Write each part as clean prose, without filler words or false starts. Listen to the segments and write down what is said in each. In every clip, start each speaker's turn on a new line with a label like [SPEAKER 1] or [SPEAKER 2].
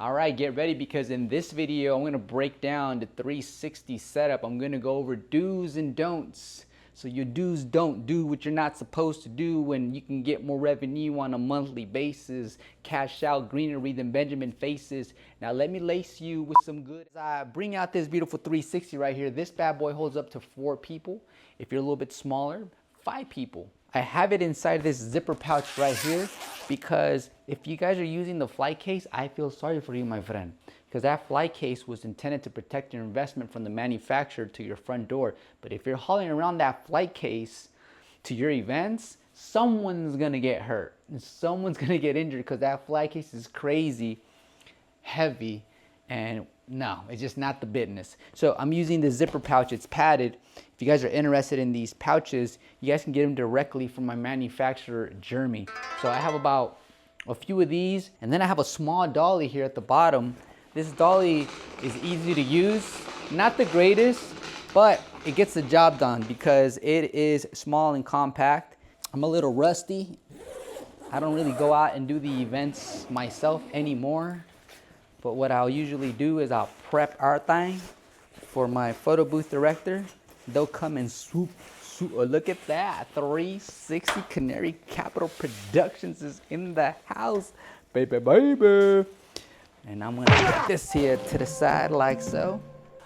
[SPEAKER 1] All right, get ready because in this video, I'm gonna break down the 360 setup. I'm gonna go over do's and don'ts. So your do's don't do what you're not supposed to do when you can get more revenue on a monthly basis, cash out greenery than Benjamin faces. Now let me lace you with some good. As I bring out this beautiful 360 right here, this bad boy holds up to 4 people. If you're a little bit smaller, 5 people. I have it inside this zipper pouch right here because if you guys are using the flight case, I feel sorry for you, my friend, because that flight case was intended to protect your investment from the manufacturer to your front door. But if you're hauling around that flight case to your events, someone's gonna get hurt. Someone's gonna get injured because that flight case is crazy heavy, and no, it's just not the business. So I'm using the zipper pouch. It's padded. If you guys are interested in these pouches, you guys can get them directly from my manufacturer, Jeremy. So I have about a few of these, and then I have a small dolly here at the bottom. This dolly is easy to use, not the greatest, but it gets the job done because it is small and compact. I'm a little rusty. I don't really go out and do the events myself anymore. But what I'll usually do is I'll prep our thing for my photo booth director. They'll come and swoop. Oh, look at that. 360 Canary Capital Productions is in the house. Baby, baby. And I'm gonna put this here to the side like so.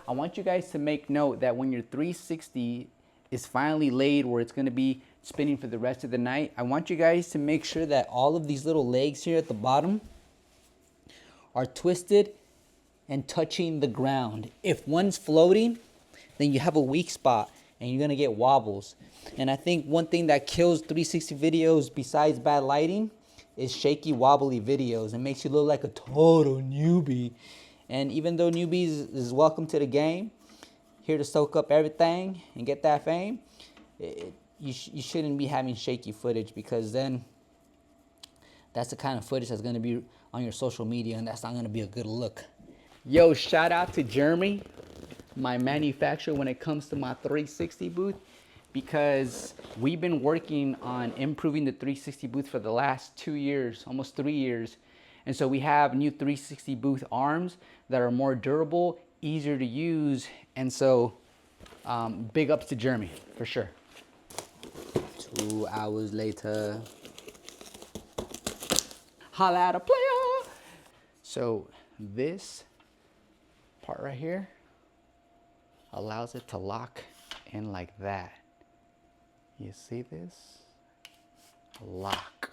[SPEAKER 1] I want you guys to make note that when your 360 is finally laid where it's gonna be spinning for the rest of the night, I want you guys to make sure that all of these little legs here at the bottom are twisted and touching the ground. If one's floating, then you have a weak spot and you're gonna get wobbles. And I think one thing that kills 360 videos besides bad lighting is shaky, wobbly videos. It makes you look like a total newbie. And even though newbies is welcome to the game, here to soak up everything and get that fame, you shouldn't be having shaky footage, because then that's the kind of footage that's gonna be on your social media, and that's not gonna be a good look. Yo, shout out to Jeremy, my manufacturer when it comes to my 360 booth, because we've been working on improving the 360 booth for the last 2 years, almost 3 years. And so we have new 360 booth arms that are more durable, easier to use. And so big ups to Jeremy, for sure. 2 hours later. Holla at a player. So this part right here allows it to lock in like that. You see this? Lock.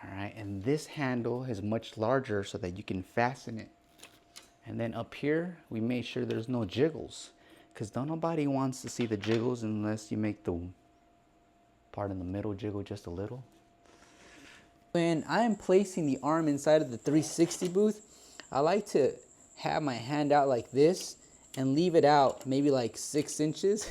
[SPEAKER 1] All right, and this handle is much larger so that you can fasten it. And then up here, we made sure there's no jiggles, because don't nobody wants to see the jiggles unless you make the part in the middle jiggle just a little. When I'm placing the arm inside of the 360 booth, I like to have my hand out like this and leave it out maybe like 6 inches.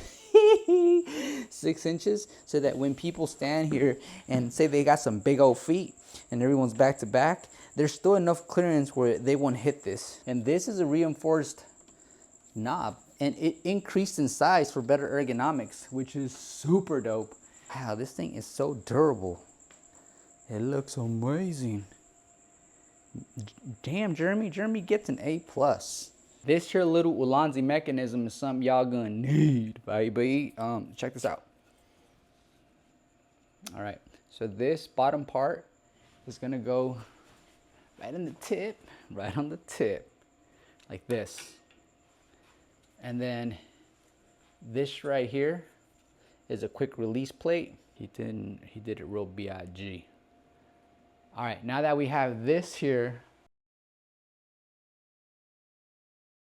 [SPEAKER 1] 6 inches, so that when people stand here and say they got some big old feet and everyone's back to back, there's still enough clearance where they won't hit this. And this is a reinforced knob, and it increased in size for better ergonomics, which is super dope. Wow, this thing is so durable. It looks amazing. Damn, Jeremy gets an A+. This here little Ulanzi mechanism is something y'all gonna need, baby. Check this out. All right, so this bottom part is gonna go right on the tip, like this. And then this right here is a quick release plate. He did it real B.I.G. All right, now that we have this here